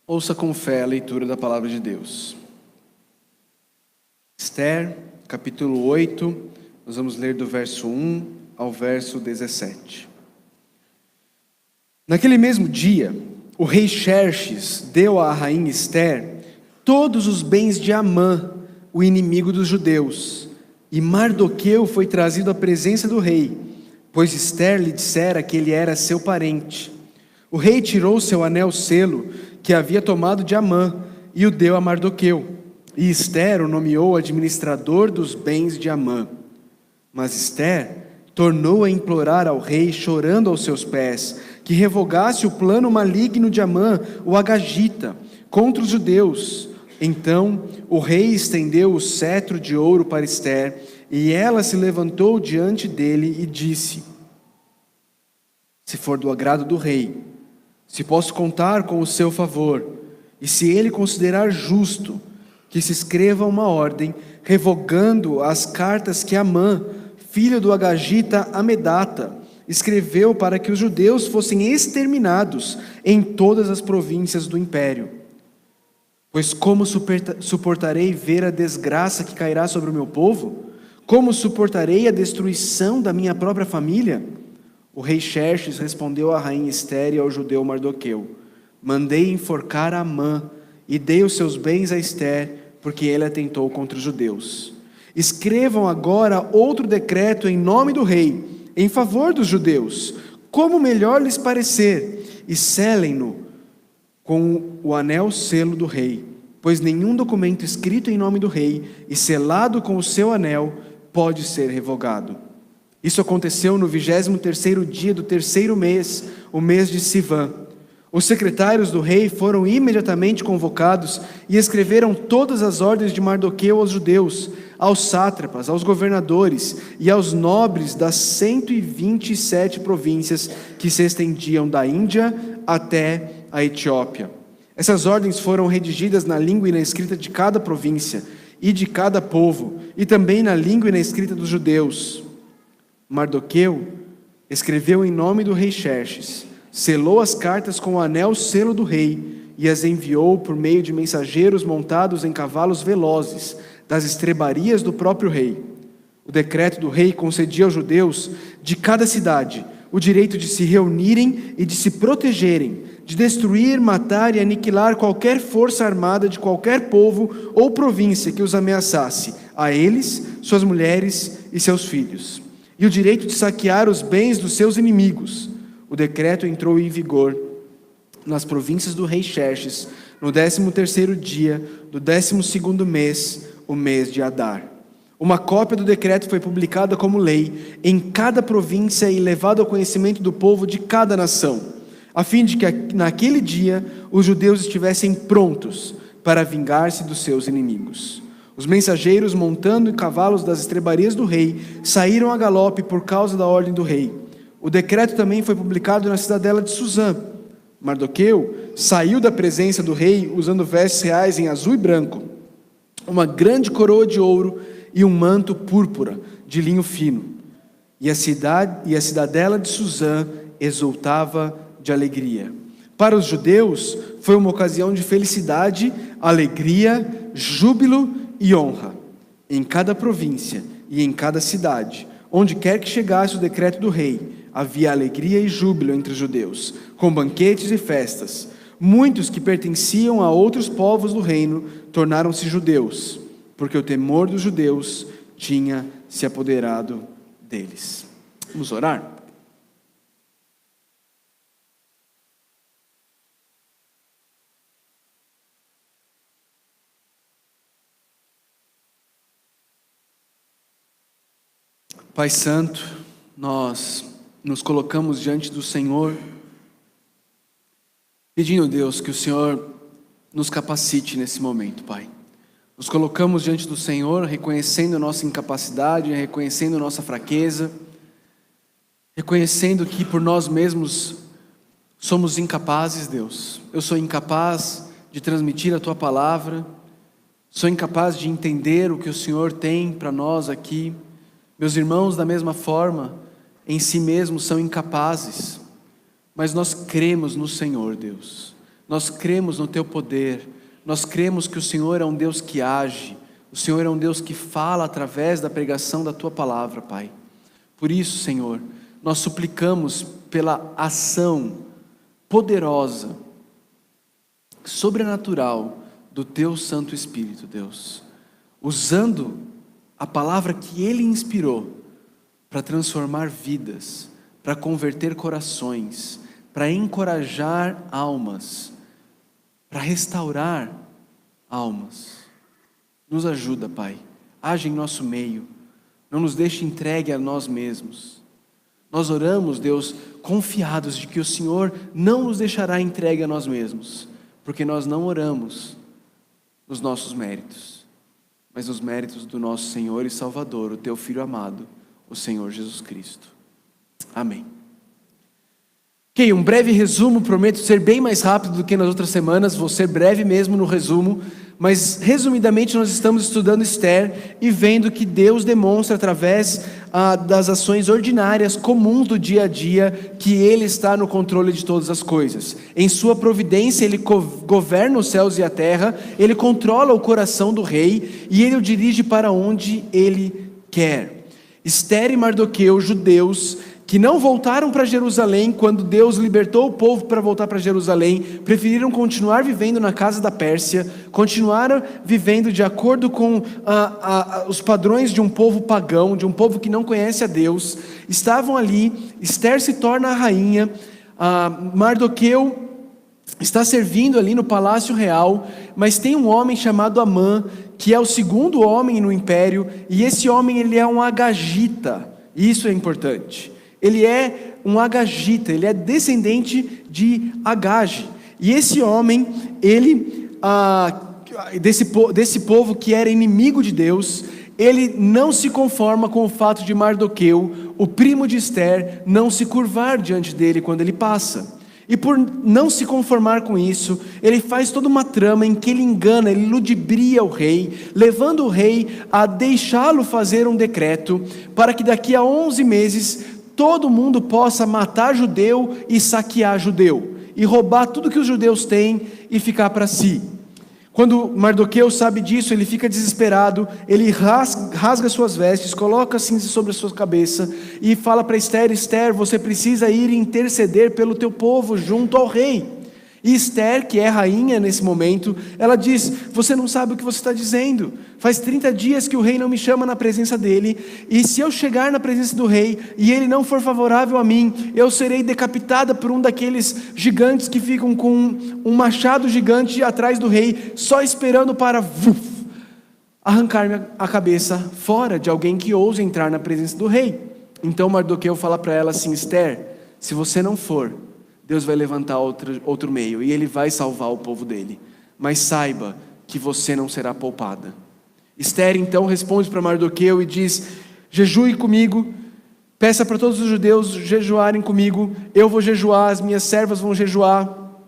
Ouça com fé a leitura da palavra de Deus. Esther, capítulo 8, nós vamos ler do verso 1 ao verso 17. Naquele mesmo dia, o rei Xerxes deu à rainha Esther todos os bens de Amã, o inimigo dos judeus, e Mardoqueu foi trazido à presença do rei, pois Esther lhe dissera que ele era seu parente. O rei tirou seu anel-selo, que havia tomado de Amã, e o deu a Mardoqueu, e Esther o nomeou administrador dos bens de Amã. Mas Esther tornou a implorar ao rei, chorando aos seus pés, que revogasse o plano maligno de Amã, o agagita, contra os judeus. Então o rei estendeu o cetro de ouro para Esther, e ela se levantou diante dele e disse: se for do agrado do rei, se posso contar com o seu favor, e se ele considerar justo, que se escreva uma ordem, revogando as cartas que Amã, filho do agagita Amedata, escreveu para que os judeus fossem exterminados em todas as províncias do império. Pois como suportarei ver a desgraça que cairá sobre o meu povo? Como suportarei a destruição da minha própria família? O rei Xerxes respondeu à rainha Esther e ao judeu Mardoqueu: mandei enforcar Amã e dei os seus bens a Esther, porque ele atentou contra os judeus. Escrevam agora outro decreto em nome do rei, em favor dos judeus, como melhor lhes parecer, e selem-no com o anel-selo do rei, pois nenhum documento escrito em nome do rei e selado com o seu anel pode ser revogado. Isso aconteceu no 23º dia do terceiro mês, o mês de Sivã. Os secretários do rei foram imediatamente convocados e escreveram todas as ordens de Mardoqueu aos judeus, aos sátrapas, aos governadores e aos nobres das 127 províncias que se estendiam da Índia até a Etiópia. Essas ordens foram redigidas na língua e na escrita de cada província e de cada povo, e também na língua e na escrita dos judeus. Mardoqueu escreveu em nome do rei Xerxes, selou as cartas com o anel-selo do rei e as enviou por meio de mensageiros montados em cavalos velozes, das estrebarias do próprio rei. O decreto do rei concedia aos judeus de cada cidade o direito de se reunirem e de se protegerem, de destruir, matar e aniquilar qualquer força armada de qualquer povo ou província que os ameaçasse, a eles, suas mulheres e seus filhos, e o direito de saquear os bens dos seus inimigos. O decreto entrou em vigor nas províncias do rei Xerxes, no 13º dia do 12º mês, o mês de Adar. Uma cópia do decreto foi publicada como lei em cada província e levada ao conhecimento do povo de cada nação, a fim de que naquele dia os judeus estivessem prontos para vingar-se dos seus inimigos. Os mensageiros, montando em cavalos das estrebarias do rei, saíram a galope por causa da ordem do rei. O decreto também foi publicado na cidadela de Suzã. Mardoqueu saiu da presença do rei usando vestes reais em azul e branco, uma grande coroa de ouro e um manto púrpura de linho fino. E a cidadela de Suzã exultava de alegria. Para os judeus foi uma ocasião de felicidade, alegria, júbilo e honra. Em cada província e em cada cidade, onde quer que chegasse o decreto do rei, havia alegria e júbilo entre os judeus, com banquetes e festas. Muitos que pertenciam a outros povos do reino tornaram-se judeus, porque o temor dos judeus tinha se apoderado deles. Vamos orar? Pai Santo, nós nos colocamos diante do Senhor, pedindo, Deus, que o Senhor nos capacite nesse momento, Pai. Nos colocamos diante do Senhor, reconhecendo a nossa incapacidade, reconhecendo a nossa fraqueza, reconhecendo que por nós mesmos somos incapazes, Deus. Eu sou incapaz de transmitir a Tua palavra, sou incapaz de entender o que o Senhor tem para nós aqui. Meus irmãos, da mesma forma, em si mesmos são incapazes, mas nós cremos no Senhor, Deus. nós cremos no Teu poder, nós cremos que o Senhor é um Deus que age, o Senhor é um Deus que fala através da pregação da Tua palavra, Pai. Por isso, Senhor, nós suplicamos pela ação poderosa, sobrenatural do Teu Santo Espírito, Deus, usando a palavra que Ele inspirou para transformar vidas, para converter corações, para encorajar almas, para restaurar almas. Nos ajuda, Pai, age em nosso meio, não nos deixe entregue a nós mesmos. Nós oramos, Deus, confiados de que o Senhor não nos deixará entregue a nós mesmos, porque nós não oramos nos nossos méritos, mas nos méritos do nosso Senhor e Salvador, o Teu Filho amado, o Senhor Jesus Cristo. Amém. Ok, um breve resumo, prometo ser bem mais rápido do que nas outras semanas, vou ser breve mesmo no resumo, mas resumidamente nós estamos estudando Esther e vendo que Deus demonstra através das ações ordinárias, comuns do dia a dia, que Ele está no controle de todas as coisas. Em sua providência Ele governa os céus e a terra, Ele controla o coração do rei e Ele o dirige para onde Ele quer. Esther e Mardoqueu, judeus, que não voltaram para Jerusalém quando Deus libertou o povo para voltar para Jerusalém, preferiram continuar vivendo na casa da Pérsia, continuaram vivendo de acordo com os padrões de um povo pagão, de um povo que não conhece a Deus, estavam ali. Esther se torna a rainha, Mardoqueu está servindo ali no palácio real, mas tem um homem chamado Amã, que é o segundo homem no império, e esse homem ele é um agagita, isso é importante. Ele é um agagita, ele é descendente de Agage. E esse homem, ele, desse povo que era inimigo de Deus, ele não se conforma com o fato de Mardoqueu, o primo de Esther, não se curvar diante dele quando ele passa. E por não se conformar com isso, ele faz toda uma trama em que ele engana, ele ludibria o rei, levando o rei a deixá-lo fazer um decreto, para que daqui a 11 meses, todo mundo possa matar judeu e saquear judeu, e roubar tudo que os judeus têm e ficar para si. Quando Mardoqueu sabe disso, ele fica desesperado, ele rasga suas vestes, coloca cinza sobre a sua cabeça e fala para Esther: Esther, você precisa ir interceder pelo teu povo junto ao rei. E Esther, que é rainha nesse momento, ela diz: você não sabe o que você está dizendo, faz 30 dias que o rei não me chama na presença dele, e se eu chegar na presença do rei, e ele não for favorável a mim, eu serei decapitada por um daqueles gigantes que ficam com um machado gigante atrás do rei, só esperando para arrancar a cabeça fora de alguém que ouse entrar na presença do rei. Então Mardoqueu fala para ela assim: Esther, se você não for, Deus vai levantar outro meio, e Ele vai salvar o povo dele, mas saiba que você não será poupada. Esther então responde para Mardoqueu e diz: jejue comigo, peça para todos os judeus jejuarem comigo, eu vou jejuar, as minhas servas vão jejuar,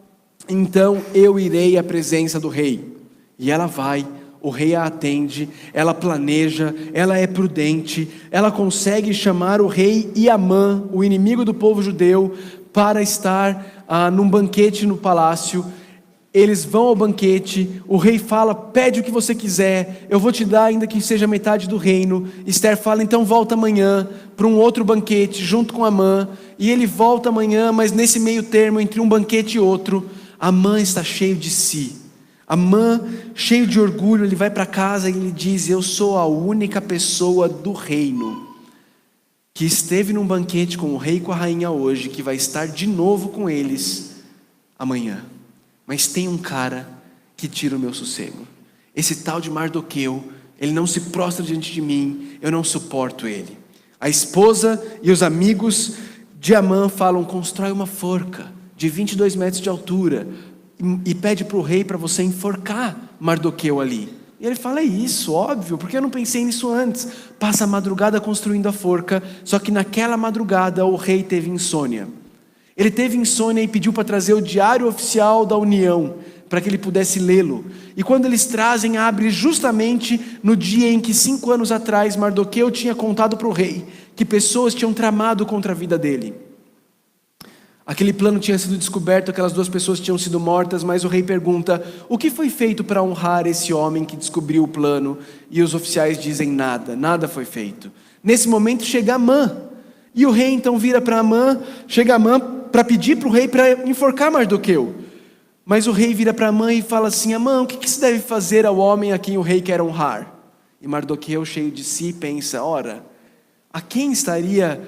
então eu irei à presença do rei. E ela vai, o rei a atende, ela planeja, ela é prudente, ela consegue chamar o rei e Amã, o inimigo do povo judeu, para estar num banquete no palácio. Eles vão ao banquete, o rei fala: pede o que você quiser, eu vou te dar ainda que seja metade do reino. Esther fala: então volta amanhã para um outro banquete junto com Amã, e ele volta amanhã, mas nesse meio termo entre um banquete e outro, Amã está cheio de si. Amã, cheio de orgulho, ele vai para casa e ele diz: eu sou a única pessoa do reino que esteve num banquete com o rei e com a rainha hoje, que vai estar de novo com eles amanhã. Mas tem um cara que tira o meu sossego. Esse tal de Mardoqueu, ele não se prostra diante de mim, eu não suporto ele. A esposa e os amigos de Amã falam: constrói uma forca de 22 metros de altura e pede para o rei para você enforcar Mardoqueu ali. E ele fala: é isso, óbvio, porque eu não pensei nisso antes. Passa a madrugada construindo a forca, só que naquela madrugada o rei teve insônia. Ele teve insônia e pediu para trazer o diário oficial da União, para que ele pudesse lê-lo. E quando eles trazem, abre justamente no dia em que 5 anos atrás Mardoqueu tinha contado para o rei que pessoas tinham tramado contra a vida dele. Aquele plano tinha sido descoberto, aquelas 2 pessoas tinham sido mortas, mas o rei pergunta: o que foi feito para honrar esse homem que descobriu o plano? E os oficiais dizem: nada, nada foi feito. Nesse momento chega Amã, e o rei então vira para Amã, chega Amã para pedir para o rei para enforcar Mardoqueu. Mas o rei vira para Amã e fala assim: Amã, o que se deve fazer ao homem a quem o rei quer honrar? E Mardoqueu, cheio de si, pensa: ora, a quem estaria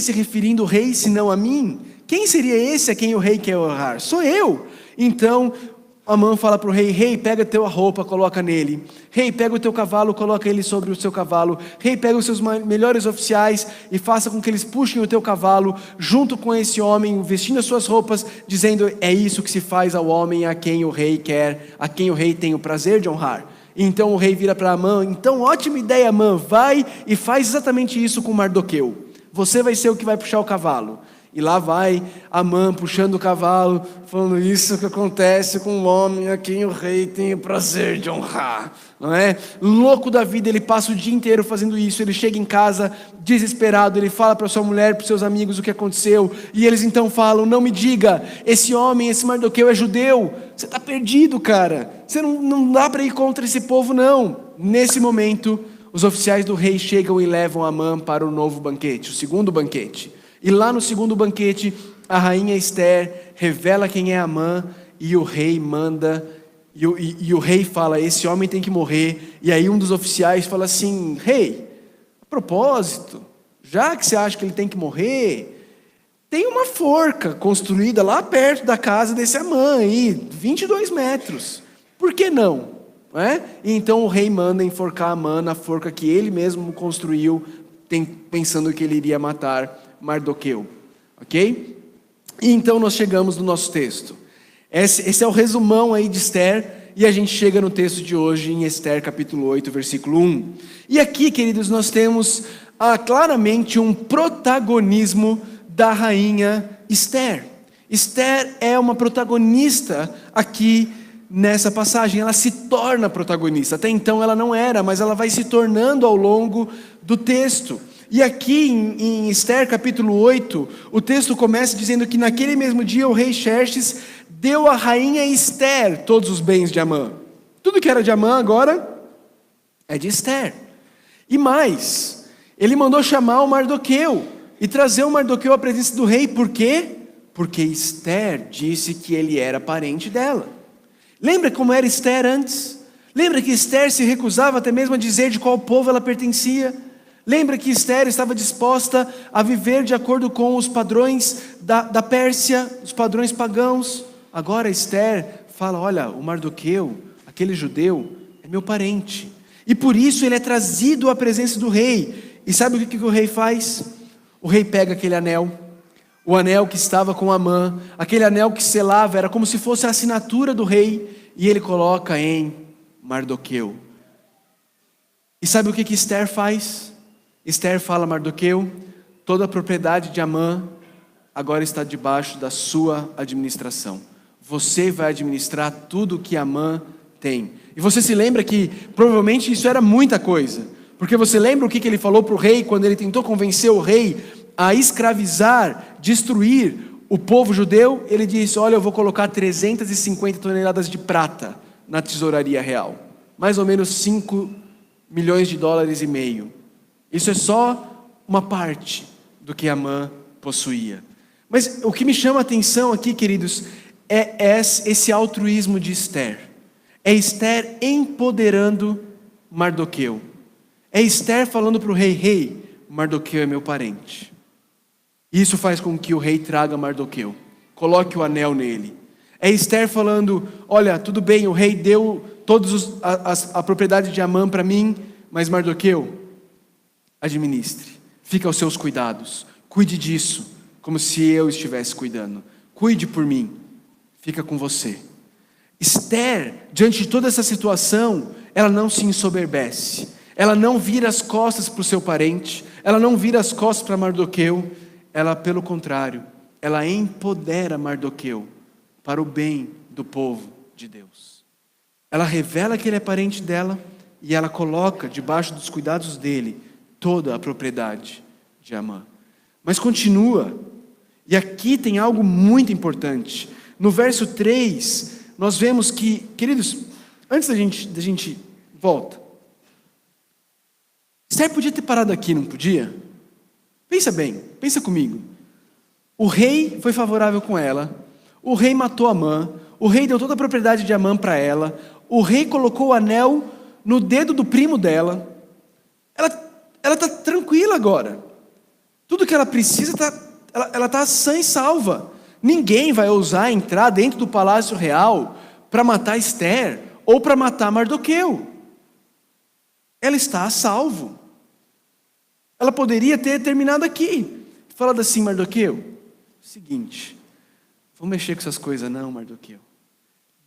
se referindo o rei, senão a mim? Quem seria esse a quem o rei quer honrar? Sou eu. Então Amã fala para o rei: rei, pega a tua roupa, coloca nele. Rei, pega o teu cavalo, coloca ele sobre o seu cavalo. Rei, pega os seus melhores oficiais e faça com que eles puxem o teu cavalo junto com esse homem, vestindo as suas roupas, dizendo: é isso que se faz ao homem a quem o rei quer, a quem o rei tem o prazer de honrar. Então o rei vira para Amã: então ótima ideia, Amã, vai e faz exatamente isso com Mardoqueu. Você vai ser o que vai puxar o cavalo. E lá vai Amã puxando o cavalo, falando: isso que acontece com um homem a quem o rei tem o prazer de honrar, não é? Louco da vida, ele passa o dia inteiro fazendo isso. Ele chega em casa desesperado, ele fala para sua mulher, para os seus amigos o que aconteceu, e eles então falam: não me diga, esse homem, esse Mardoqueu é judeu, você está perdido, cara, você não dá para ir contra esse povo não. Nesse momento, os oficiais do rei chegam e levam Amã para o novo banquete, o segundo banquete. E lá no segundo banquete, a rainha Ester revela quem é Amã, e o rei manda, e o rei fala: esse homem tem que morrer. E aí um dos oficiais fala assim: rei, a propósito, já que você acha que ele tem que morrer, tem uma forca construída lá perto da casa desse Amã, aí, 22 metros, por que não? E então o rei manda enforcar Amã na forca que ele mesmo construiu, pensando que ele iria matar Mardoqueu, ok? E então nós chegamos no nosso texto. Esse é o resumão aí de Ester, e a gente chega no texto de hoje em Ester capítulo 8, versículo 1. E aqui, queridos, nós temos claramente um protagonismo da rainha Ester. Ester é uma protagonista aqui nessa passagem, ela se torna protagonista. Até então ela não era, mas ela vai se tornando ao longo do texto. E aqui em Ester capítulo 8, o texto começa dizendo que naquele mesmo dia o rei Xerxes deu à rainha Ester todos os bens de Amã. Tudo que era de Amã agora é de Ester. E mais, ele mandou chamar o Mardoqueu e trazer o Mardoqueu à presença do rei. Por quê? Porque Ester disse que ele era parente dela. Lembra como era Ester antes? Lembra que Ester se recusava até mesmo a dizer de qual povo ela pertencia? Lembra que Ester estava disposta a viver de acordo com os padrões da Pérsia, os padrões pagãos? Agora Ester fala: olha, o Mardoqueu, aquele judeu, é meu parente. E por isso ele é trazido à presença do rei. E sabe o que o rei faz? O rei pega aquele anel, o anel que estava com Amã, aquele anel que selava, era como se fosse a assinatura do rei, e ele coloca em Mardoqueu. E sabe o que Ester faz? Ester fala: Mardoqueu, toda a propriedade de Amã agora está debaixo da sua administração. Você vai administrar tudo o que Amã tem. E você se lembra que provavelmente isso era muita coisa, porque você lembra o que ele falou para o rei quando ele tentou convencer o rei a escravizar, destruir o povo judeu? Ele disse: olha, eu vou colocar 350 toneladas de prata na tesouraria real, mais ou menos 5 milhões de dólares e meio. Isso é só uma parte do que Amã possuía. Mas o que me chama a atenção aqui, queridos, é esse altruísmo de Ester. É Ester empoderando Mardoqueu. É Ester falando para o rei: rei, Mardoqueu é meu parente. Isso faz com que o rei traga Mardoqueu, coloque o anel nele. É Ester falando: olha, tudo bem, o rei deu a propriedade de Amã para mim, mas Mardoqueu, administre, fica aos seus cuidados, cuide disso, como se eu estivesse cuidando, cuide por mim, fica com você. Ester, diante de toda essa situação, ela não se ensoberbece, ela não vira as costas para o seu parente, ela não vira as costas para Mardoqueu, ela, pelo contrário, ela empodera Mardoqueu para o bem do povo de Deus. Ela revela que ele é parente dela e ela coloca debaixo dos cuidados dele toda a propriedade de Amã. Mas continua, E aqui tem algo muito importante. No verso 3, nós vemos que, queridos, antes da gente volta. Esther podia ter parado aqui, não podia? Pensa bem, pensa comigo. O rei foi favorável com ela, o rei matou Amã, o rei deu toda a propriedade de Amã para ela, o rei colocou o anel no dedo do primo dela. Ela está tranquila agora. Tudo que ela precisa, ela está sã e salva. Ninguém vai ousar entrar dentro do palácio real para matar Esther ou para matar Mardoqueu. Ela está a salvo. Ela poderia ter terminado aqui, falado assim: Mardoqueu, seguinte, vamos mexer com essas coisas não, Mardoqueu.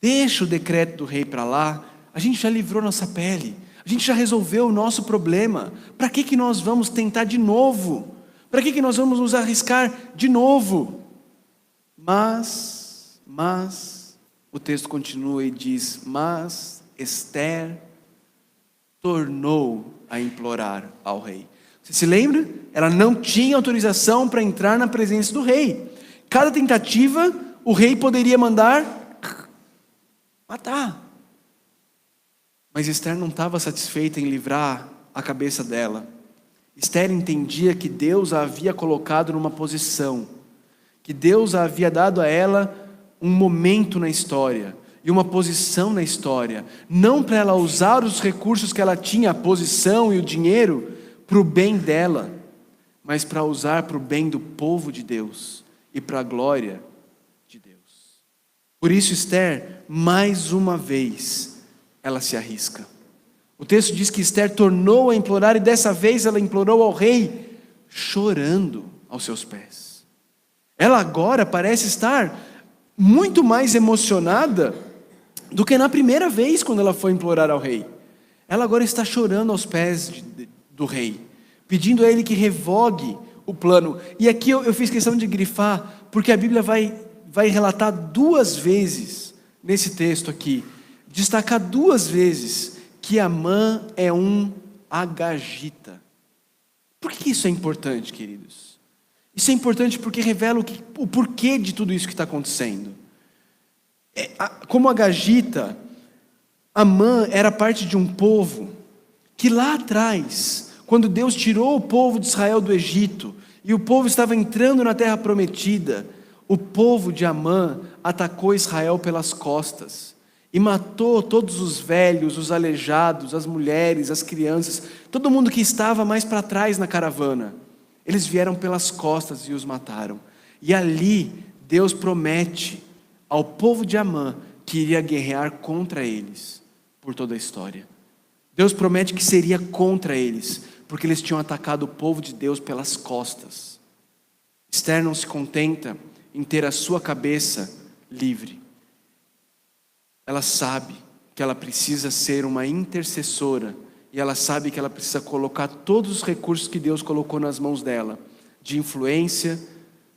Deixa o decreto do rei para lá, a gente já livrou nossa pele, a gente já resolveu o nosso problema. Para que nós vamos tentar de novo? Para que nós vamos nos arriscar de novo? Mas, o texto continua e diz: mas Esther tornou a implorar ao rei. Você se lembra? Ela não tinha autorização para entrar na presença do rei. Cada tentativa, o rei poderia mandar matar. Mas Esther não estava satisfeita em livrar a cabeça dela. Esther entendia que Deus a havia colocado numa posição, que Deus a havia dado a ela um momento na história e uma posição na história, não para ela usar os recursos que ela tinha, a posição e o dinheiro, para o bem dela, mas para usar para o bem do povo de Deus e para a glória de Deus. Por isso Esther, mais uma vez, ela se arrisca. O texto diz que Esther tornou a implorar, e dessa vez ela implorou ao rei, chorando aos seus pés. Ela agora parece estar muito mais emocionada do que na primeira vez quando ela foi implorar ao rei. Ela agora está chorando aos pés do rei, pedindo a ele que revogue o plano. E aqui eu fiz questão de grifar, porque a Bíblia vai relatar 2 vezes, nesse texto aqui, destacar 2 vezes, que Amã é um agagita. Por que isso é importante, queridos? Isso é importante porque revela o porquê de tudo isso que está acontecendo. Como agagita, Amã era parte de um povo que lá atrás, quando Deus tirou o povo de Israel do Egito, e o povo estava entrando na terra prometida, o povo de Amã atacou Israel pelas costas, e matou todos os velhos, os aleijados, as mulheres, as crianças, todo mundo que estava mais para trás na caravana. Eles vieram pelas costas e os mataram. E ali Deus promete ao povo de Amã que iria guerrear contra eles por toda a história. Deus promete que seria contra eles, porque eles tinham atacado o povo de Deus pelas costas. Esther não se contenta em ter a sua cabeça livre. Ela sabe que ela precisa ser uma intercessora, e ela sabe que ela precisa colocar todos os recursos que Deus colocou nas mãos dela, de influência,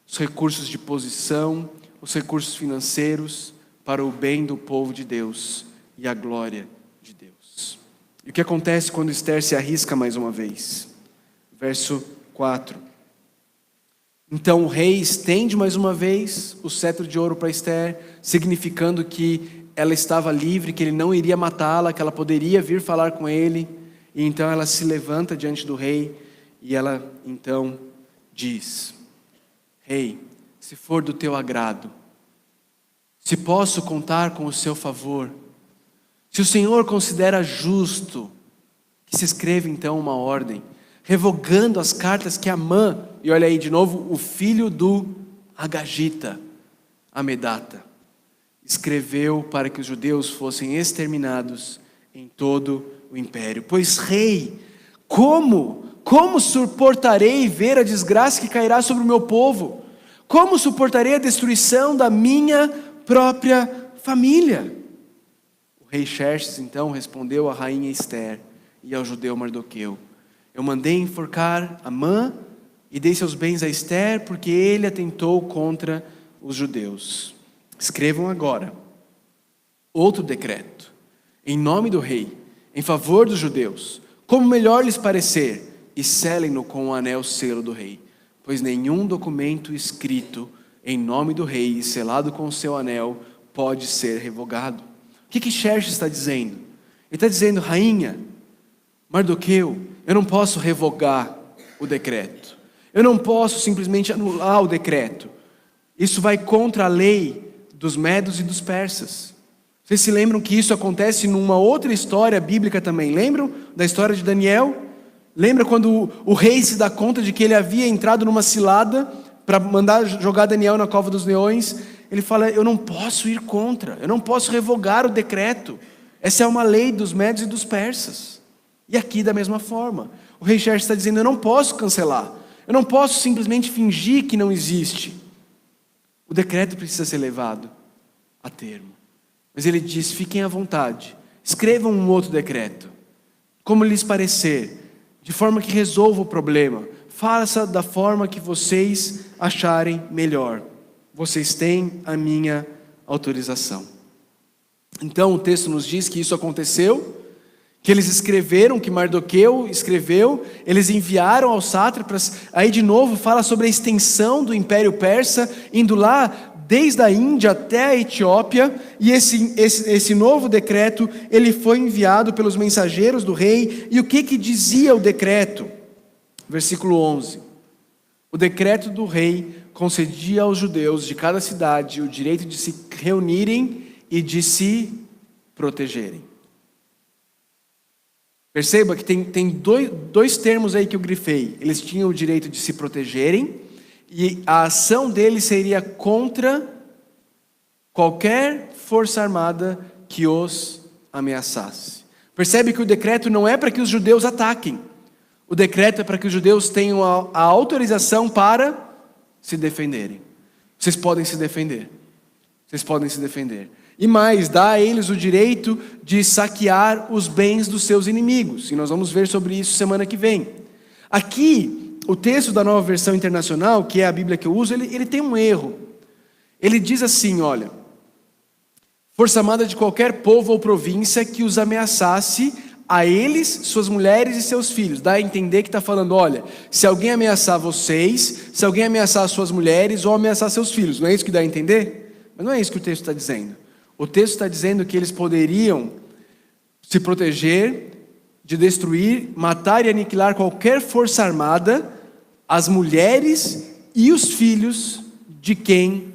os recursos de posição, os recursos financeiros, para o bem do povo de Deus e a glória de Deus. E o que acontece quando Esther se arrisca mais uma vez? Verso 4. Então o rei estende mais uma vez o cetro de ouro para Esther, significando que ela estava livre, que ele não iria matá-la, que ela poderia vir falar com ele. E então ela se levanta diante do rei e ela então diz: Rei, se for do teu agrado, se posso contar com o seu favor, se o Senhor considera justo, que se escreva então uma ordem, revogando as cartas que Amã, e olha aí de novo, o filho do agagita, Amedata, escreveu para que os judeus fossem exterminados em todo o império. Pois rei, como suportarei ver a desgraça que cairá sobre o meu povo? Como suportarei a destruição da minha própria família? O rei Xerxes então respondeu à rainha Esther e ao judeu Mardoqueu: eu mandei enforcar Amã e dei seus bens a Esther, porque ele atentou contra os judeus. Escrevam agora outro decreto, em nome do rei, em favor dos judeus, como melhor lhes parecer, e selem-no com o anel selo do rei. pois nenhum documento escrito em nome do rei e selado com o seu anel pode ser revogado. O que Xerxes está dizendo? Ele está dizendo: rainha, Mardoqueu, eu não posso revogar o decreto. Eu não posso simplesmente anular o decreto. Isso vai contra a lei dos medos e dos persas. Vocês se lembram que isso acontece numa outra história bíblica também? Lembram da história de Daniel? Lembra quando o rei se dá conta de que ele havia entrado numa cilada para mandar jogar Daniel na cova dos leões? Ele fala: eu não posso ir contra, eu não posso revogar o decreto. Essa é uma lei dos medos e dos persas. E aqui da mesma forma, o rei Xerxes está dizendo: eu não posso cancelar, eu não posso simplesmente fingir que não existe. O decreto precisa ser levado a termo. Mas ele diz: fiquem à vontade, escrevam um outro decreto, como lhes parecer, de forma que resolva o problema. Faça da forma que vocês acharem melhor. Vocês têm a minha autorização. Então o texto nos diz que isso aconteceu, que eles escreveram, que Mardoqueu escreveu, eles enviaram aos sátrapas. Aí de novo fala sobre a extensão do Império Persa, indo lá desde a Índia até a Etiópia, e esse novo decreto, ele foi enviado pelos mensageiros do rei. E o que dizia o decreto? Versículo 11: o decreto do rei concedia aos judeus de cada cidade o direito de se reunirem e de se protegerem. Perceba que tem dois termos aí que eu grifei. Eles tinham o direito de se protegerem, e a ação deles seria contra qualquer força armada que os ameaçasse. Percebe que o decreto não é para que os judeus ataquem. O decreto é para que os judeus tenham a autorização para se defenderem. Vocês podem se defender. Vocês podem se defender. E mais, dá a eles o direito de saquear os bens dos seus inimigos. E nós vamos ver sobre isso semana que vem. Aqui, o texto da Nova Versão Internacional, que é a Bíblia que eu uso, ele tem um erro. Ele diz assim, olha: força armada de qualquer povo ou província que os ameaçasse, a eles, suas mulheres e seus filhos. Dá a entender que está falando: olha, se alguém ameaçar vocês, se alguém ameaçar suas mulheres ou ameaçar seus filhos. Não é isso que dá a entender? Mas não é isso que o texto está dizendo. O texto está dizendo que eles poderiam se proteger de destruir, matar e aniquilar qualquer força armada, as mulheres e os filhos de quem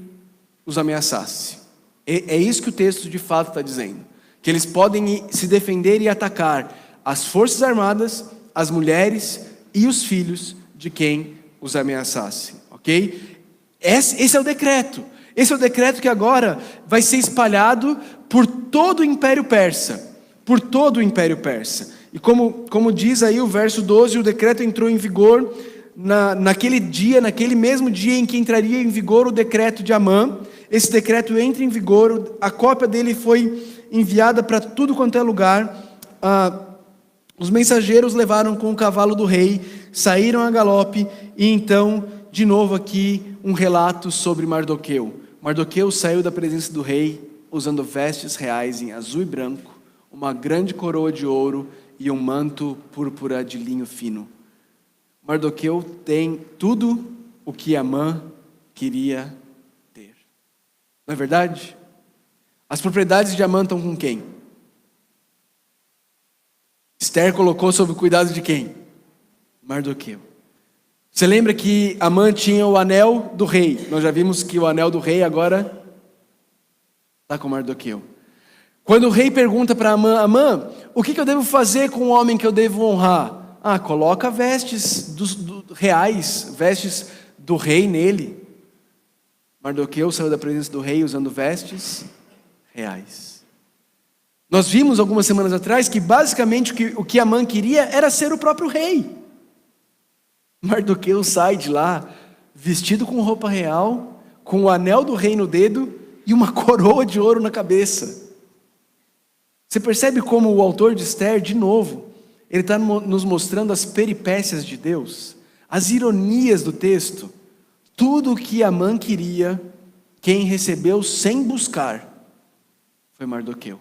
os ameaçasse. É isso que o texto de fato está dizendo. Que eles podem se defender e atacar as forças armadas, as mulheres e os filhos de quem os ameaçasse. Ok? Esse é o decreto. Esse é o decreto que agora vai ser espalhado por todo o Império Persa. Por todo o Império Persa. E como diz aí o verso 12, o decreto entrou em vigor naquele dia, naquele mesmo dia em que entraria em vigor o decreto de Amã. Esse decreto entra em vigor, a cópia dele foi enviada para tudo quanto é lugar. Os mensageiros levaram com o cavalo do rei, saíram a galope, e então, de novo aqui, um relato sobre Mardoqueu. Mardoqueu saiu da presença do rei, usando vestes reais em azul e branco, uma grande coroa de ouro e um manto púrpura de linho fino. Mardoqueu tem tudo o que Amã queria ter. Não é verdade? As propriedades de Amã estão com quem? Esther colocou sob o cuidado de quem? Mardoqueu. Você lembra que Amã tinha o anel do rei? Nós já vimos que o anel do rei agora está com Mardoqueu. Quando o rei pergunta para Amã: Amã, o que eu devo fazer com o homem que eu devo honrar? Coloca vestes reais, vestes do rei nele. Mardoqueu saiu da presença do rei usando vestes reais. Nós vimos algumas semanas atrás que basicamente o que Amã queria era ser o próprio rei. Mardoqueu sai de lá vestido com roupa real, com o anel do rei no dedo e uma coroa de ouro na cabeça. Você percebe como o autor de Esther, de novo, ele está nos mostrando as peripécias de Deus, as ironias do texto. Tudo o que Amã queria, quem recebeu sem buscar foi Mardoqueu.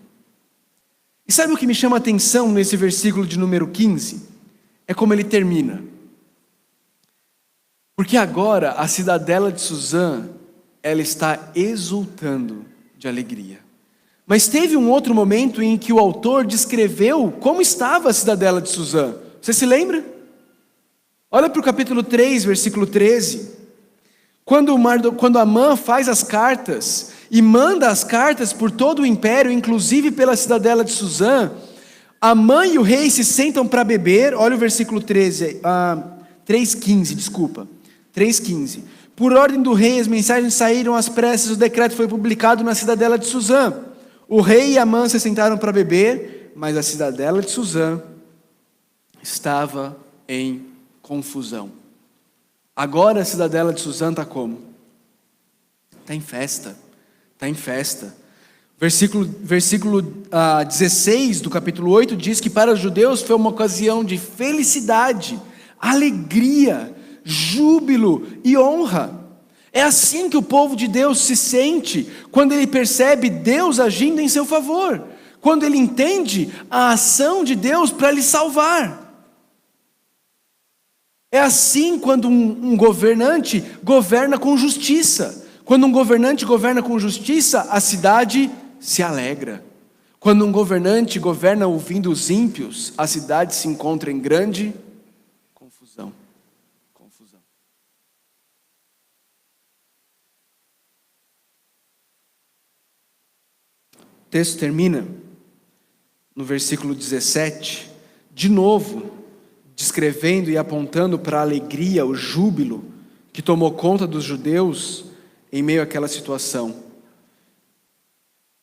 E sabe o que me chama a atenção nesse versículo de número 15? É como ele termina. Porque agora a cidadela de Suzã, ela está exultando de alegria. Mas teve um outro momento em que o autor descreveu como estava a cidadela de Suzã. Você se lembra? Olha para o capítulo 3, versículo 13. Quando Amã faz as cartas e manda as cartas por todo o império, inclusive pela cidadela de Suzã, Amã e o rei se sentam para beber. Olha o versículo 3:15, desculpa. 3:15. Por ordem do rei, as mensagens saíram às pressas, o decreto foi publicado na cidadela de Suzã. O rei e Amã se sentaram para beber, mas a cidadela de Suzã estava em confusão. Agora a cidadela de Suzã está como? Está em festa. Está em festa. Versículo 16 do capítulo 8 diz que para os judeus foi uma ocasião de felicidade, alegria, júbilo e honra. É assim que o povo de Deus se sente quando ele percebe Deus agindo em seu favor, quando ele entende a ação de Deus para lhe salvar. É assim quando um governante governa com justiça. Quando um governante governa com justiça, a cidade se alegra. Quando um governante governa ouvindo os ímpios, a cidade se encontra em grande confusão. O texto termina no versículo 17, de novo, descrevendo e apontando para a alegria, o júbilo que tomou conta dos judeus em meio àquela situação.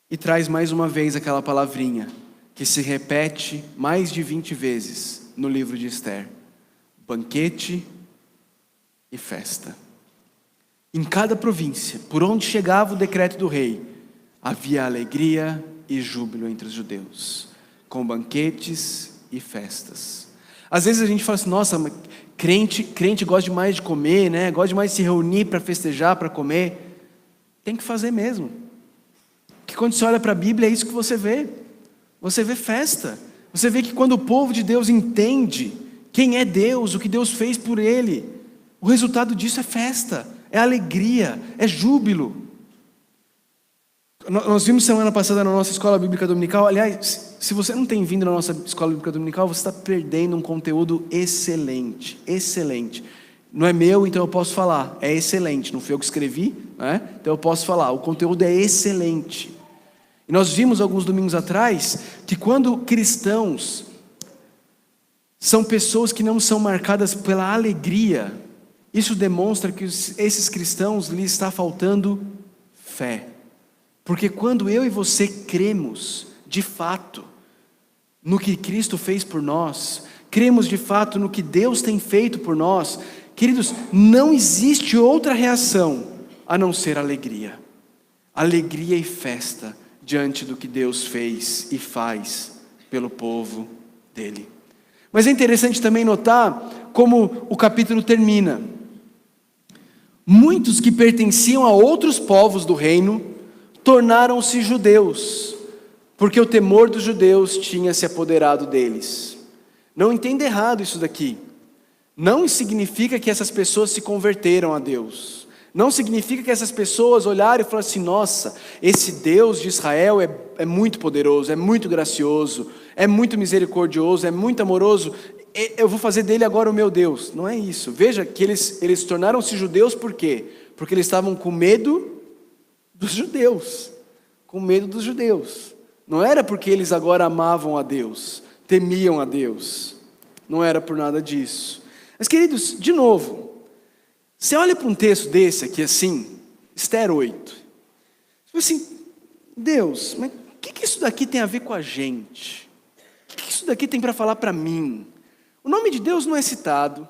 E traz mais uma vez aquela palavrinha que se repete mais de 20 vezes no livro de Esther: banquete e festa. Em cada província, por onde chegava o decreto do rei, havia alegria e júbilo entre os judeus, com banquetes e festas. Às vezes a gente fala assim: nossa, mas crente gosta demais de comer, né? Gosta demais de se reunir para festejar, para comer. Tem que fazer mesmo. Porque quando você olha para a Bíblia, é isso que você vê. Você vê festa. Você vê que quando o povo de Deus entende quem é Deus, o que Deus fez por ele, o resultado disso é festa, é alegria, é júbilo. Nós vimos semana passada na nossa escola bíblica dominical. Aliás, se você não tem vindo na nossa escola bíblica dominical, você está perdendo um conteúdo excelente, excelente. Não é meu, então eu posso falar, é excelente, não fui eu que escrevi, né? Então eu posso falar, o conteúdo é excelente. E nós vimos alguns domingos atrás, que quando cristãos são pessoas que não são marcadas pela alegria, isso demonstra que esses cristãos lhes está faltando fé. Porque quando eu e você cremos, de fato, no que Cristo fez por nós, cremos de fato no que Deus tem feito por nós, queridos, não existe outra reação a não ser alegria. Alegria e festa diante do que Deus fez e faz pelo povo dele. Mas é interessante também notar como o capítulo termina. Muitos que pertenciam a outros povos do reino tornaram-se judeus, porque o temor dos judeus tinha se apoderado deles. Não entenda errado isso daqui. Não significa que essas pessoas se converteram a Deus. Não significa que essas pessoas olharam e falaram assim: nossa, esse Deus de Israel é muito poderoso, é muito gracioso, é muito misericordioso, é muito amoroso, eu vou fazer dele agora o meu Deus. Não é isso. Veja que eles tornaram-se judeus por quê? Porque eles estavam com medo dos judeus, com medo dos judeus. Não era porque eles agora amavam a Deus, temiam a Deus, não era por nada disso. Mas queridos, de novo, você olha para um texto desse aqui assim, Esther 8, você assim: Deus, mas o que isso daqui tem a ver com a gente? O que isso daqui tem para falar para mim? O nome de Deus não é citado,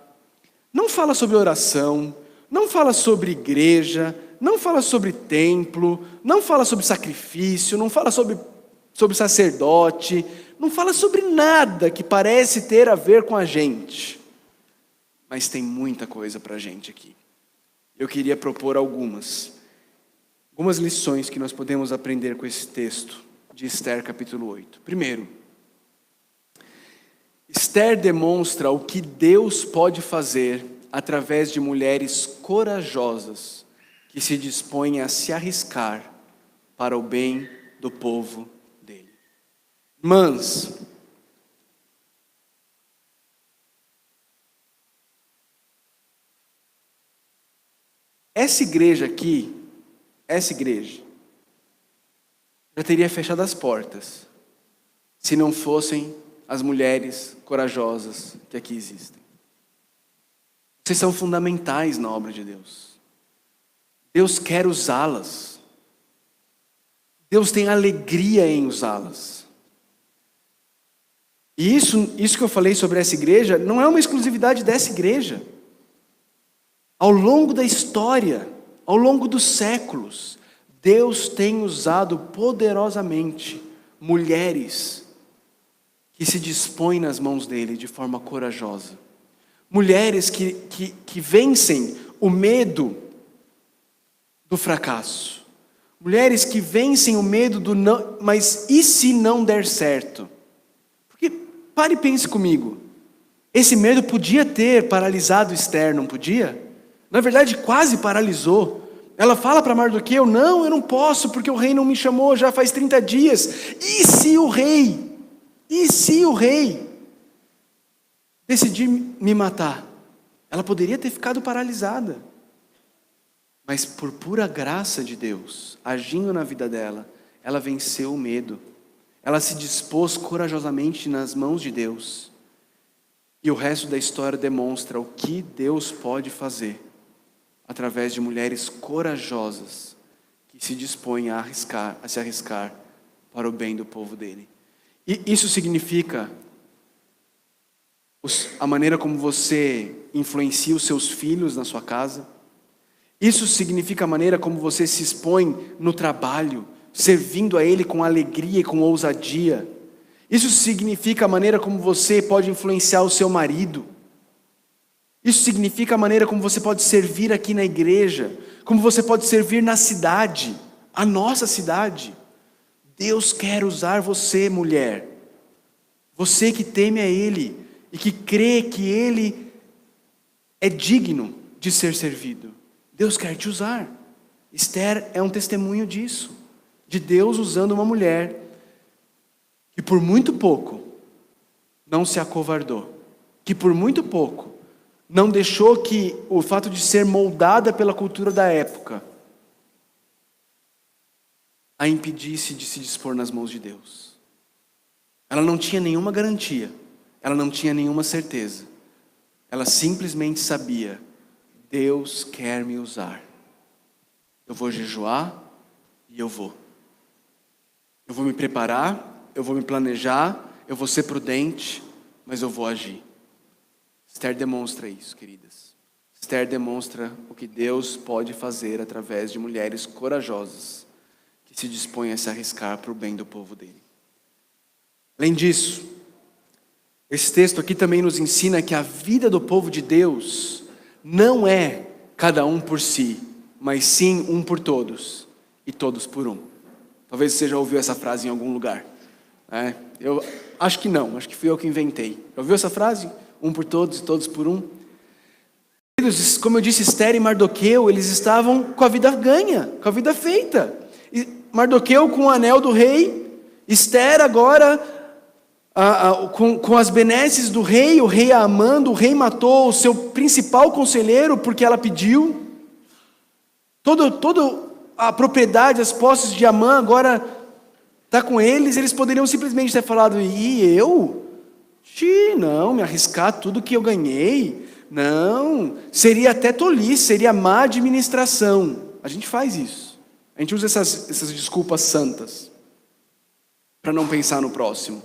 não fala sobre oração, não fala sobre igreja, não fala sobre templo, não fala sobre sacrifício, não fala sobre sacerdote, não fala sobre nada que parece ter a ver com a gente. Mas tem muita coisa para a gente aqui. Eu queria propor algumas lições que nós podemos aprender com esse texto de Esther capítulo 8. Primeiro, Esther demonstra o que Deus pode fazer através de mulheres corajosas que se dispõem a se arriscar para o bem do povo dele. Irmãs, essa igreja aqui, já teria fechado as portas, se não fossem as mulheres corajosas que aqui existem. Vocês são fundamentais na obra de Deus. Deus quer usá-las. Deus tem alegria em usá-las. E isso que eu falei sobre essa igreja, não é uma exclusividade dessa igreja. Ao longo da história, ao longo dos séculos, Deus tem usado poderosamente mulheres que se dispõem nas mãos dele de forma corajosa. Mulheres que vencem o medo do fracasso. Mulheres que vencem o medo do não, mas e se não der certo? Porque, pare e pense comigo, esse medo podia ter paralisado Esther, não podia? Na verdade, quase paralisou. Ela fala para Mardoqueu, não, eu não posso, porque o rei não me chamou já faz 30 dias. E se o rei decidir me matar? Ela poderia ter ficado paralisada. Mas por pura graça de Deus, agindo na vida dela, ela venceu o medo. Ela se dispôs corajosamente nas mãos de Deus. E o resto da história demonstra o que Deus pode fazer através de mulheres corajosas que se dispõem a se arriscar para o bem do povo dele. E isso significa a maneira como você influencia os seus filhos na sua casa. Isso significa a maneira como você se expõe no trabalho, servindo a Ele com alegria e com ousadia. Isso significa a maneira como você pode influenciar o seu marido. Isso significa a maneira como você pode servir aqui na igreja, como você pode servir na cidade, a nossa cidade. Deus quer usar você, mulher. Você que teme a Ele e que crê que Ele é digno de ser servido. Deus quer te usar. Esther é um testemunho disso, de Deus usando uma mulher que por muito pouco não se acovardou, que por muito pouco não deixou que o fato de ser moldada pela cultura da época a impedisse de se dispor nas mãos de Deus. Ela não tinha nenhuma garantia, ela não tinha nenhuma certeza, ela simplesmente sabia: Deus quer me usar. Eu vou jejuar e eu vou me preparar, eu vou me planejar, eu vou ser prudente, mas eu vou agir. Esther demonstra isso, queridas. Esther demonstra o que Deus pode fazer através de mulheres corajosas que se dispõem a se arriscar para o bem do povo dele. Além disso, esse texto aqui também nos ensina que a vida do povo de Deus não é cada um por si, mas sim um por todos e todos por um. Talvez você já ouviu essa frase em algum lugar. Eu acho que não, acho que fui eu que inventei. Já ouviu essa frase? Um por todos e todos por um. Como eu disse, Esther e Mardoqueu, eles estavam com a vida ganha, com a vida feita. E Mardoqueu com o anel do rei, Esther agora com as benesses do rei, o rei a amando, o rei matou o seu principal conselheiro porque ela pediu. Toda a propriedade, as posses de Amã agora está com eles. Eles poderiam simplesmente ter falado: e eu? Não, me arriscar tudo que eu ganhei? Não, seria até tolice, seria má administração. A gente faz isso. A gente usa essas desculpas santas para não pensar no próximo.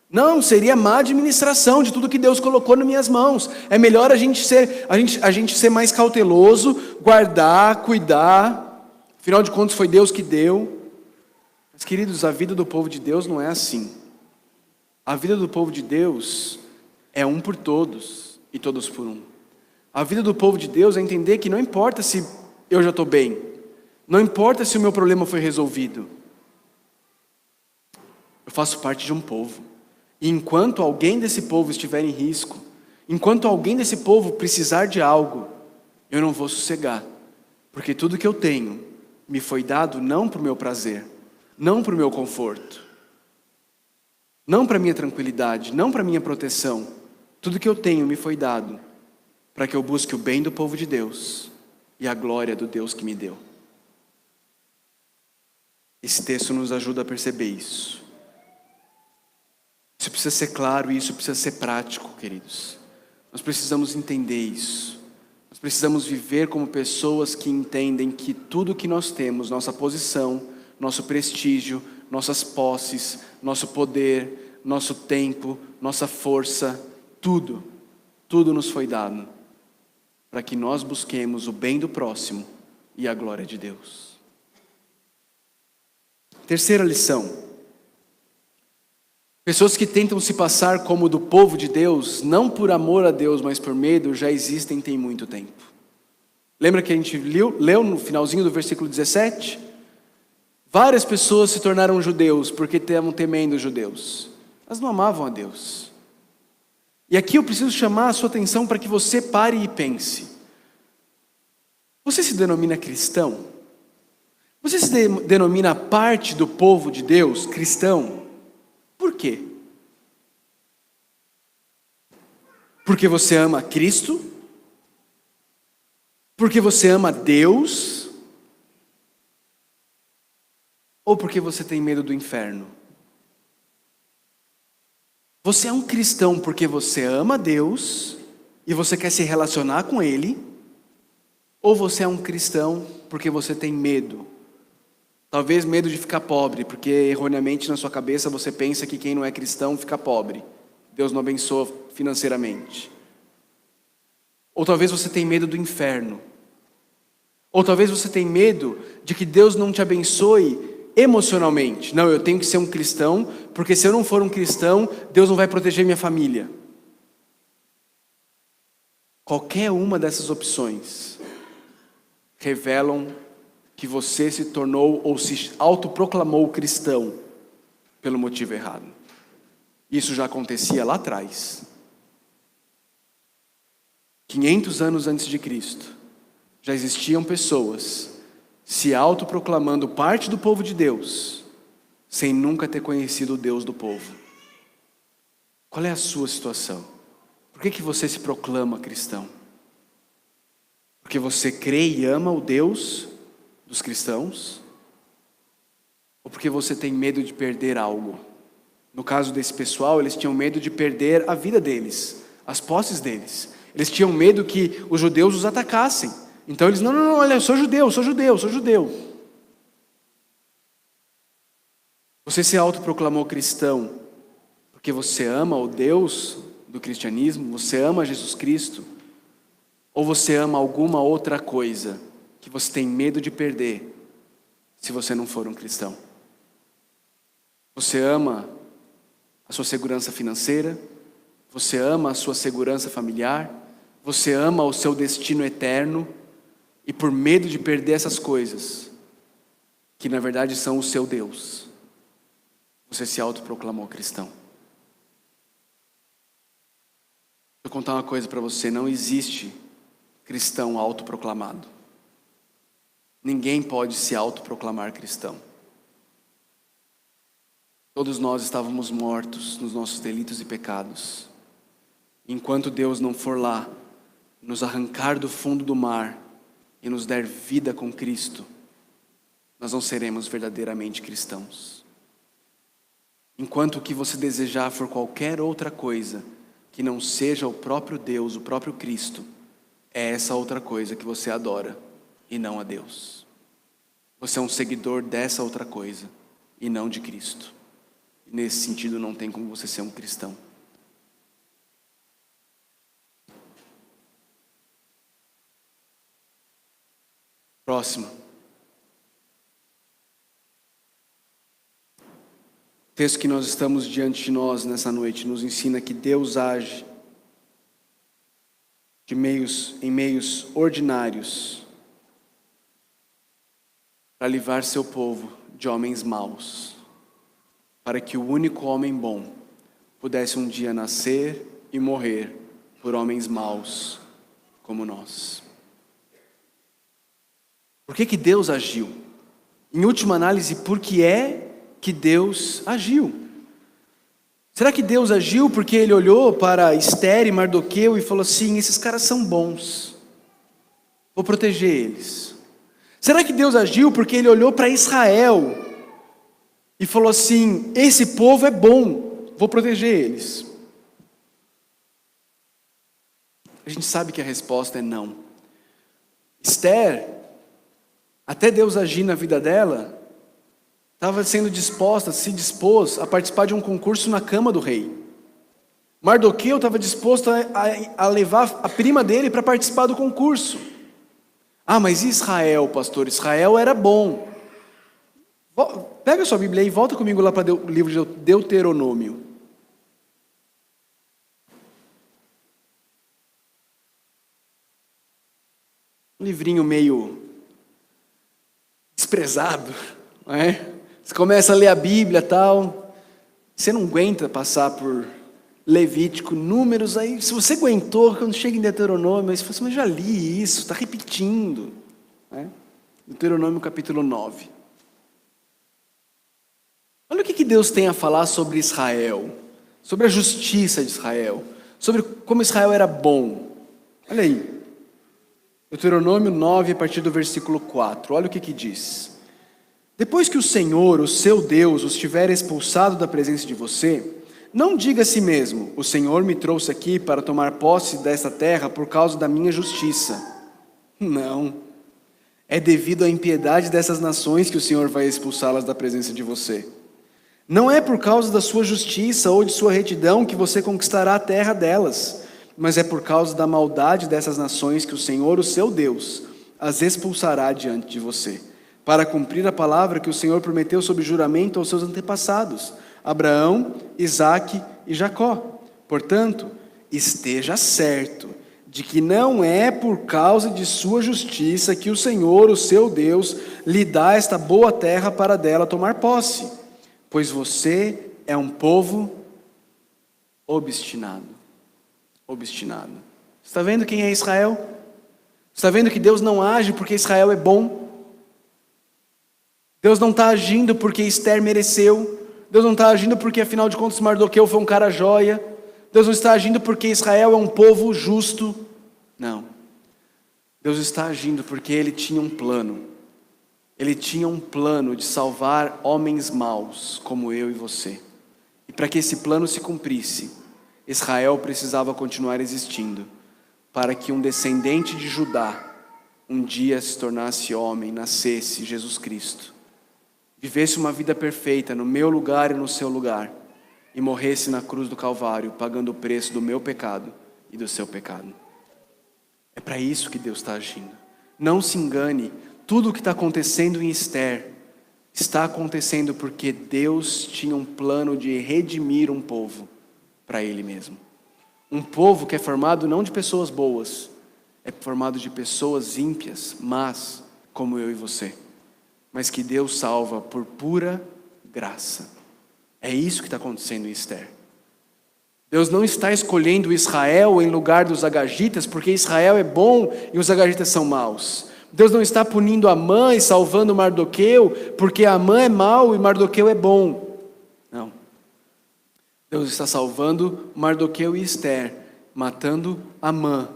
Não, seria má administração de tudo que Deus colocou nas minhas mãos. É melhor a gente ser mais cauteloso, guardar, cuidar. Afinal de contas, foi Deus que deu. Mas, queridos, a vida do povo de Deus não é assim. A vida do povo de Deus é um por todos e todos por um. A vida do povo de Deus é entender que não importa se eu já estou bem, não importa se o meu problema foi resolvido. Eu faço parte de um povo. E enquanto alguém desse povo estiver em risco, Enquanto alguém desse povo precisar de algo, eu não vou sossegar, porque tudo que eu tenho me foi dado não para o meu prazer, não para o meu conforto, não para a minha tranquilidade, não para a minha proteção. Tudo que eu tenho me foi dado para que eu busque o bem do povo de Deus e a glória do Deus que me deu. Esse texto nos ajuda a perceber isso. Isso precisa ser claro e isso precisa ser prático, queridos. Nós precisamos entender isso. Nós precisamos viver como pessoas que entendem que tudo que nós temos, nossa posição, nosso prestígio, nossas posses, nosso poder, nosso tempo, nossa força, tudo nos foi dado para que nós busquemos o bem do próximo e a glória de Deus. Terceira lição. Pessoas que tentam se passar como do povo de Deus, não por amor a Deus, mas por medo, já existem tem muito tempo. Lembra que a gente leu no finalzinho do versículo 17? Várias pessoas se tornaram judeus porque estavam temendo os judeus. Elas não amavam a Deus. E aqui eu preciso chamar a sua atenção para que você pare e pense. Você se denomina cristão? Você se denomina parte do povo de Deus, cristão? Por quê? Porque você ama Cristo? Porque você ama Deus? Ou porque você tem medo do inferno? Você é um cristão porque você ama Deus e você quer se relacionar com Ele? Ou você é um cristão porque você tem medo? Talvez medo de ficar pobre, porque erroneamente na sua cabeça você pensa que quem não é cristão fica pobre. Deus não abençoa financeiramente. Ou talvez você tenha medo do inferno. Ou talvez você tenha medo de que Deus não te abençoe emocionalmente. Não, eu tenho que ser um cristão, porque se eu não for um cristão, Deus não vai proteger minha família. Qualquer uma dessas opções revelam que você se tornou ou se autoproclamou cristão pelo motivo errado. Isso já acontecia lá atrás. 500 anos antes de Cristo, já existiam pessoas se autoproclamando parte do povo de Deus, sem nunca ter conhecido o Deus do povo. Qual é a sua situação? Por que você se proclama cristão? Porque você crê e ama o Deus dos cristãos? Ou porque você tem medo de perder algo? No caso desse pessoal, eles tinham medo de perder a vida deles, as posses deles. Eles tinham medo que os judeus os atacassem. Então eles, não, olha, eu sou judeu. Você se autoproclamou cristão porque você ama o Deus do cristianismo? Você ama Jesus Cristo? Ou você ama alguma outra coisa que você tem medo de perder se você não for um cristão? Você ama a sua segurança financeira? Você ama a sua segurança familiar? Você ama o seu destino eterno? E por medo de perder essas coisas, que na verdade são o seu Deus, você se autoproclamou cristão. Vou contar uma coisa para você: não existe cristão autoproclamado. Ninguém pode se autoproclamar cristão. Todos nós estávamos mortos nos nossos delitos e pecados. Enquanto Deus não for lá, nos arrancar do fundo do mar e nos der vida com Cristo, nós não seremos verdadeiramente cristãos. Enquanto o que você desejar for qualquer outra coisa que não seja o próprio Deus, o próprio Cristo, é essa outra coisa que você adora e não a Deus. Você é um seguidor dessa outra coisa e não de Cristo. Nesse sentido, não tem como você ser um cristão. Próximo. O texto que nós estamos diante de nós nessa noite nos ensina que Deus age em meios ordinários para livrar seu povo de homens maus, para que o único homem bom pudesse um dia nascer e morrer por homens maus como nós. Por que Deus agiu? Em última análise, por que é que Deus agiu? Será que Deus agiu porque Ele olhou para Esther e Mardoqueu e falou assim: esses caras são bons, vou proteger eles? Será que Deus agiu porque Ele olhou para Israel e falou assim: esse povo é bom, vou proteger eles? A gente sabe que a resposta é não. Esther, até Deus agir na vida dela, estava sendo disposta, se dispôs a participar de um concurso na cama do rei. Mardoqueu estava disposto a levar a prima dele para participar do concurso. Ah, mas Israel, pastor? Israel era bom. Pega a sua Bíblia aí e volta comigo lá para o livro de Deuteronômio. Um livrinho meio desprezado, não é? Você começa a ler a Bíblia e tal, você não aguenta passar por Levítico, Números, aí se você aguentou, quando chega em Deuteronômio, você fala assim: mas já li isso, está repetindo. Né? Deuteronômio capítulo 9. Olha o que Deus tem a falar sobre Israel, sobre a justiça de Israel, sobre como Israel era bom. Olha aí, Deuteronômio 9, a partir do versículo 4, olha o que diz. Depois que o Senhor, o seu Deus, os tiver expulsado da presença de você, não diga a si mesmo: o Senhor me trouxe aqui para tomar posse desta terra por causa da minha justiça. Não. É devido à impiedade dessas nações que o Senhor vai expulsá-las da presença de você. Não é por causa da sua justiça ou de sua retidão que você conquistará a terra delas, mas é por causa da maldade dessas nações que o Senhor, o seu Deus, as expulsará diante de você, para cumprir a palavra que o Senhor prometeu sob juramento aos seus antepassados, Abraão, Isaque e Jacó. Portanto, esteja certo de que não é por causa de sua justiça que o Senhor, o seu Deus, lhe dá esta boa terra para dela tomar posse, pois você é um povo obstinado. Obstinado. Está vendo quem é Israel? Está vendo que Deus não age porque Israel é bom? Deus não está agindo porque Esther mereceu. Deus não está agindo porque, afinal de contas, Mardoqueu foi um cara joia. Deus não está agindo porque Israel é um povo justo. Não. Deus está agindo porque Ele tinha um plano. Ele tinha um plano de salvar homens maus, como eu e você. E para que esse plano se cumprisse, Israel precisava continuar existindo, para que um descendente de Judá um dia se tornasse homem, nascesse Jesus Cristo, vivesse uma vida perfeita no meu lugar e no seu lugar, e morresse na cruz do Calvário, pagando o preço do meu pecado e do seu pecado. É para isso que Deus está agindo. Não se engane, tudo o que está acontecendo em Esther está acontecendo porque Deus tinha um plano de redimir um povo para Ele mesmo. Um povo que é formado não de pessoas boas, é formado de pessoas ímpias, más, como eu e você, mas que Deus salva por pura graça. É isso que está acontecendo em Esther. Deus não está escolhendo Israel em lugar dos agagitas, porque Israel é bom e os agagitas são maus. Deus não está punindo Amã e salvando Mardoqueu, porque Amã é mau e Mardoqueu é bom. Não. Deus está salvando Mardoqueu e Esther, matando Amã,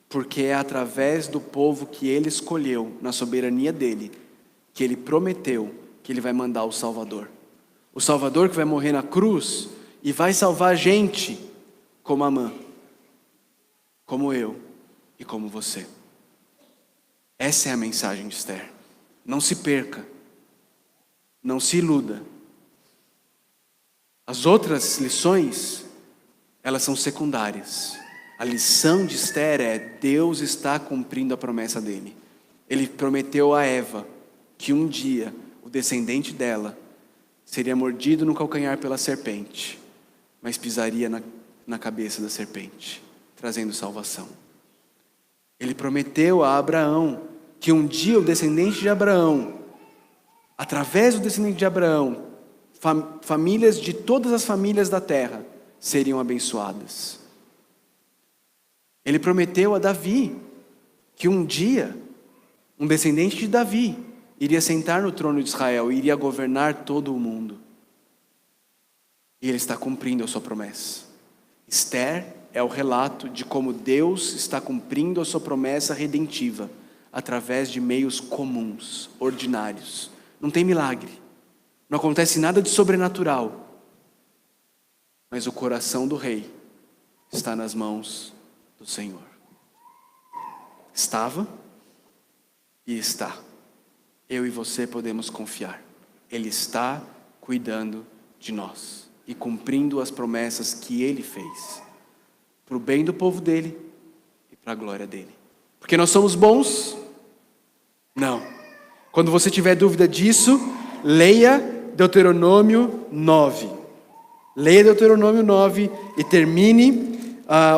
porque é através do povo que Ele escolheu, na soberania dEle, que Ele prometeu que Ele vai mandar o Salvador. O Salvador que vai morrer na cruz e vai salvar gente como Amã, como eu e como você. Essa é a mensagem de Esther. Não se perca, não se iluda. As outras lições, elas são secundárias. A lição de Esther é: Deus está cumprindo a promessa dele. Ele prometeu a Eva que um dia o descendente dela seria mordido no calcanhar pela serpente, mas pisaria na cabeça da serpente, trazendo salvação. Ele prometeu a Abraão que um dia o descendente de Abraão, através do descendente de Abraão, famílias de todas as famílias da terra seriam abençoadas. Ele prometeu a Davi que um dia um descendente de Davi iria sentar no trono de Israel e iria governar todo o mundo. E ele está cumprindo a sua promessa. Esther é o relato de como Deus está cumprindo a sua promessa redentiva através de meios comuns, ordinários. Não tem milagre, não acontece nada de sobrenatural, mas o coração do rei está nas mãos do Senhor. Estava e está. Eu e você podemos confiar. Ele está cuidando de nós e cumprindo as promessas que Ele fez, para o bem do povo dEle e para a glória dEle. Porque nós somos bons? Não. Quando você tiver dúvida disso, leia Deuteronômio 9. Leia Deuteronômio 9 e termine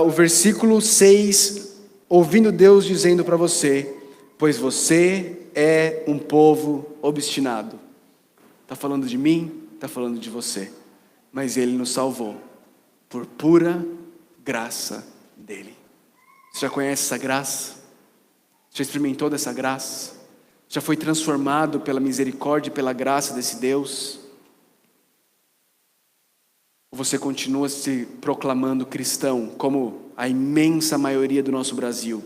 o versículo 6, ouvindo Deus dizendo para você: pois você é um povo obstinado. Está falando de mim? Está falando de você. Mas Ele nos salvou por pura graça dEle. Você já conhece essa graça? Já experimentou dessa graça? Já foi transformado pela misericórdia e pela graça desse Deus? Ou você continua se proclamando cristão, como a imensa maioria do nosso Brasil?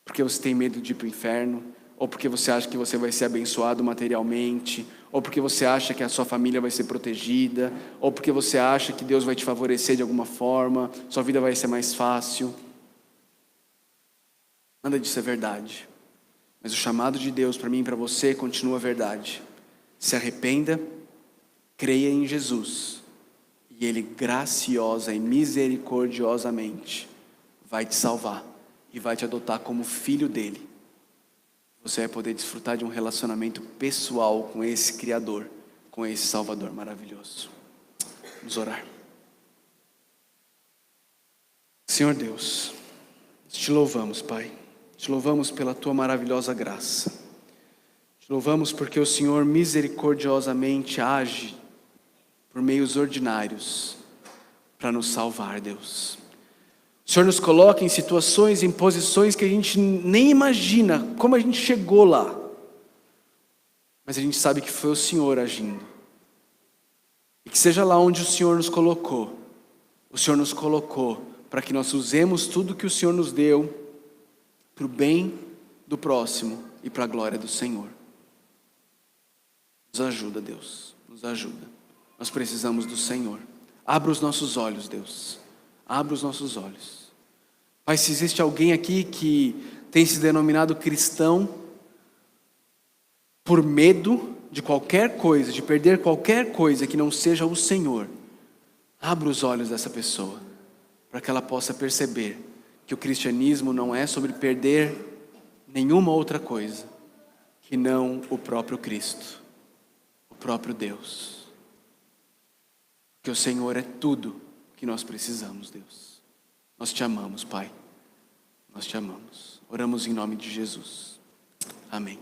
Porque você tem medo de ir para o inferno, ou porque você acha que você vai ser abençoado materialmente, ou porque você acha que a sua família vai ser protegida, ou porque você acha que Deus vai te favorecer de alguma forma, sua vida vai ser mais fácil. Nada disso é verdade. Mas o chamado de Deus para mim e para você continua verdade. Se arrependa, creia em Jesus, e Ele graciosa e misericordiosamente vai te salvar e vai te adotar como filho dEle. Você vai poder desfrutar de um relacionamento pessoal com esse Criador, com esse Salvador maravilhoso. Vamos orar. Senhor Deus, te louvamos, Pai. Te louvamos pela Tua maravilhosa graça. Te louvamos porque o Senhor misericordiosamente age por meios ordinários para nos salvar, Deus. O Senhor nos coloca em situações, em posições que a gente nem imagina como a gente chegou lá. Mas a gente sabe que foi o Senhor agindo. E que seja lá onde o Senhor nos colocou para que nós usemos tudo que o Senhor nos deu para o bem do próximo e para a glória do Senhor. Nos ajuda, Deus, nos ajuda. Nós precisamos do Senhor. Abra os nossos olhos, Deus. Abra os nossos olhos. Pai, se existe alguém aqui que tem se denominado cristão por medo de qualquer coisa, de perder qualquer coisa que não seja o Senhor, abra os olhos dessa pessoa, para que ela possa perceber que o cristianismo não é sobre perder nenhuma outra coisa, que não o próprio Cristo, o próprio Deus. Que o Senhor é tudo que nós precisamos, Deus. Nós te amamos, Pai. Nós te amamos. Oramos em nome de Jesus. Amém.